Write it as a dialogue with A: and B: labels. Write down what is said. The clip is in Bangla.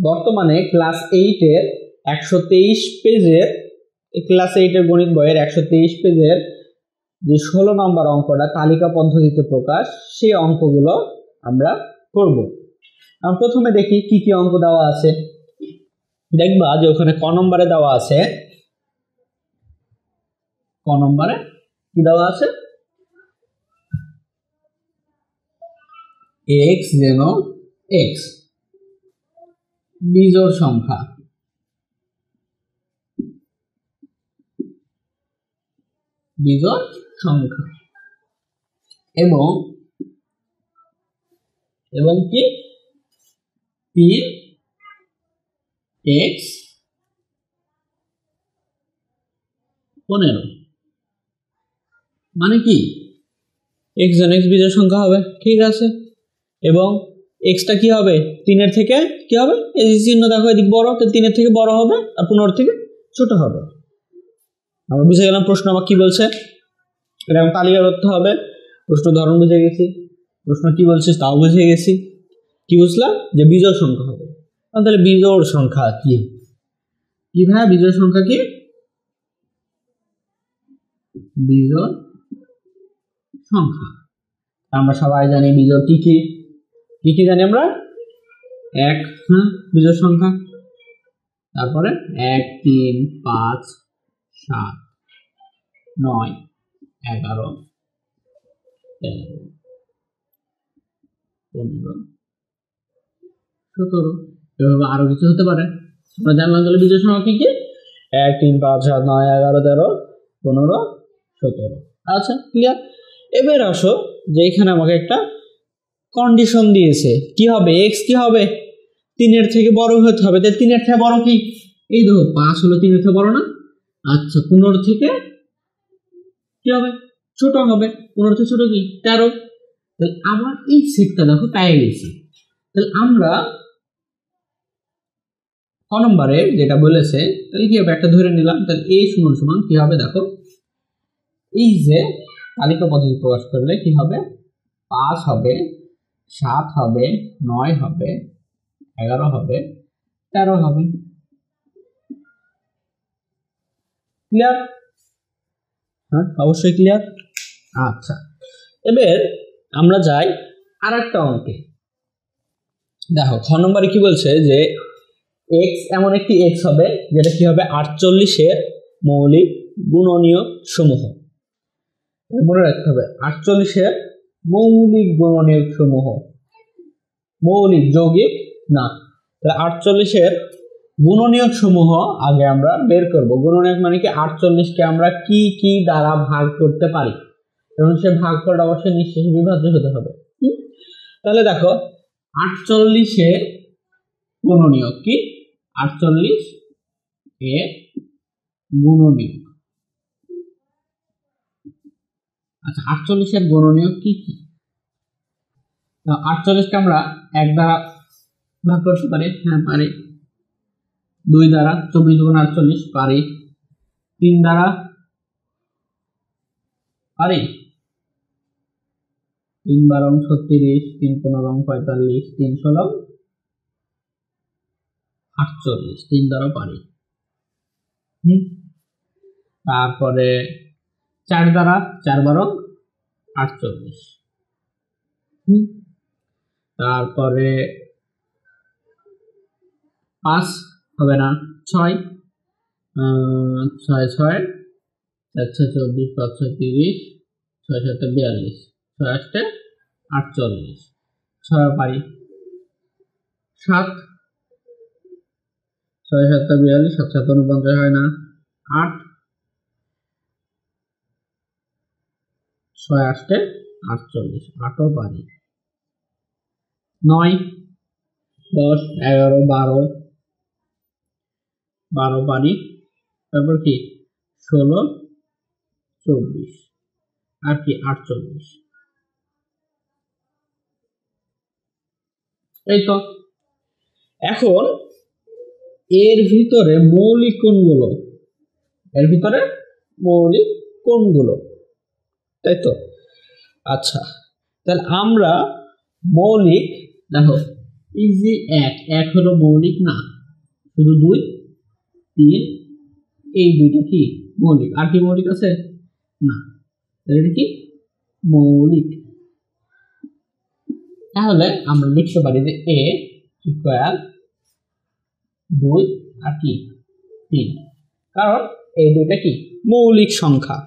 A: বর্তমানে ক্লাস 8 এর 123 পেজের ক্লাস 8 এর গণিত বইয়ের 123 পেজের যে 16 নম্বর অঙ্কটা তালিকা পদ্ধতিতে প্রকাশ, সেই অঙ্কগুলো আমরা করব। আমরা প্রথমে দেখি কি কি অঙ্ক দেওয়া আছে। দেখবা যে ওখানে ক নম্বরে দেওয়া আছে, ক নম্বরে কি দেওয়া আছে, x যেন x বিজোড় সংখ্যা, বিজোড় সংখ্যা এবং কি 3x 15, মানে কি x যেন x বিজোড় সংখ্যা হবে, ঠিক আছে। এবং x টা কি হবে, 3 এর থেকে কি হবে, এই চিহ্ন দেখো এদিক বড়, তো 3 এর থেকে বড় হবে আর 15 থেকে ছোট হবে। আমরা বুঝে গেলাম প্রশ্ন আমার কি বলছে, এরকম তালিকা করতে হবে। প্রশ্ন ধরন বুঝে গেছি, প্রশ্ন কি বলছে তাও বুঝে গেছি। কি বুঝলাম, যে বিজোড় সংখ্যা হবে। তাহলে বিজোড় সংখ্যা কি, কি ভাই বিজোড় সংখ্যা কি, বিজোড় সংখ্যা আমরা সবাই জানি। বিজোড় কি কি, কি কি জানি আমরা, 1 বিজোড় সংখ্যা, তারপরে 1 3 5 7 9 11 13 15 17, এভাবে আরো কিছু হতে পারে। আমরা জানলাম তাহলে বিজোড় সংখ্যা কি কি, 1 3 5 7 9 11 13 15 17। আচ্ছা ক্লিয়ার। এবার আসো যে এখানে আমাকে একটা কন্ডিশন দিয়েছে, কি হবে, x কি হবে, 3 এর থেকে বড় হতে হবে। তাহলে 3 এর থেকে বড় কি, এই দেখো 5 হলো 3 এর থেকে বড় না। আচ্ছা 15 থেকে কি হবে, ছোট হবে। 15 থেকে ছোট কি 13। তাহলে আমার এই সেটটা দেখো পেয়ে গেছি। তাহলে আমরা ক নম্বরে যেটা বলেছে, তাহলে কি হবে, একটা ধরে নিলাম। তাহলে a সমান সমান কি হবে, দেখো এই যে তালিকা পদ্ধতি প্রকাশ করলে কি হবে, 5 হবে, 7 হবে, 9 হবে, 11 হবে, 13 হবে। ক্লিয়ার, হ্যাঁ অবশ্যই ক্লিয়ার। আচ্ছা এবার আমরা যাই আর একটা অঙ্কে। দেখো খ নম্বরে কি বলছে যে x এমন একটি x হবে যেটা কি হবে, 48 এর মৌলিক গুণনীয়ক সমূহ। মনে রাখতে হবে 48 এর মৌলিক গুণনীয়ক সমূহ, মৌলিক যৌগিক না। তাহলে 48 এর গুণনীয়ক সমূহ আগে আমরা বের করব। গুণনীয়ক মানে কি, 48 কে আমরা কি কি দ্বারা ভাগ করতে পারি এবং সে ভাগফলটা অবশ্যই নিঃশেষে বিভাজ্য হতে হবে। তাহলে দেখো 48 এর গুণনীয়ক কি, 48 এর গুণনীয়ক। আচ্ছা 48 এর গুণনীয়ক কি কি, 48 কে আমরা 1 দ্বারা ভাগ করতে পারি, হ্যাঁ পারি। 2 দ্বারা, 24 গুণ 48 পারি। 3 দ্বারা পারি, 3 12 36, 3 15 45, 3 16 48, 3 দ্বারা পারি। তারপরে 4 দ্বারা, 4 12 48। তারপরে 5 হবে না, 6 6 6 4 6 24, 5 6 30, 6 7 42, 6 8 48, 6 পারি। 7 6 7 42, 7 7 49 হয় না। 8 6 8 48, 8ও পারি। 9 10 11 12 12 পারি। তারপর কি 16 24 আর কি 48। এই তো এখন এর ভিতরে মৌলিক কোণগুলো, এর ভিতরে মৌলিক কোণগুলো, তাই তো। আচ্ছা তাহলে আমরা মৌলিক, দেখো এই যে এক এক হলো মৌলিক না, শুধু 2 3 এই দুইটা কি মৌলিক, আর কি মৌলিক আছে না, এটা কি মৌলিক। তাহলে আমরা লিখতে পারি যে a ইকুয়াল 2 আর কি 3, কারণ এই দুইটা কি মৌলিক সংখ্যা।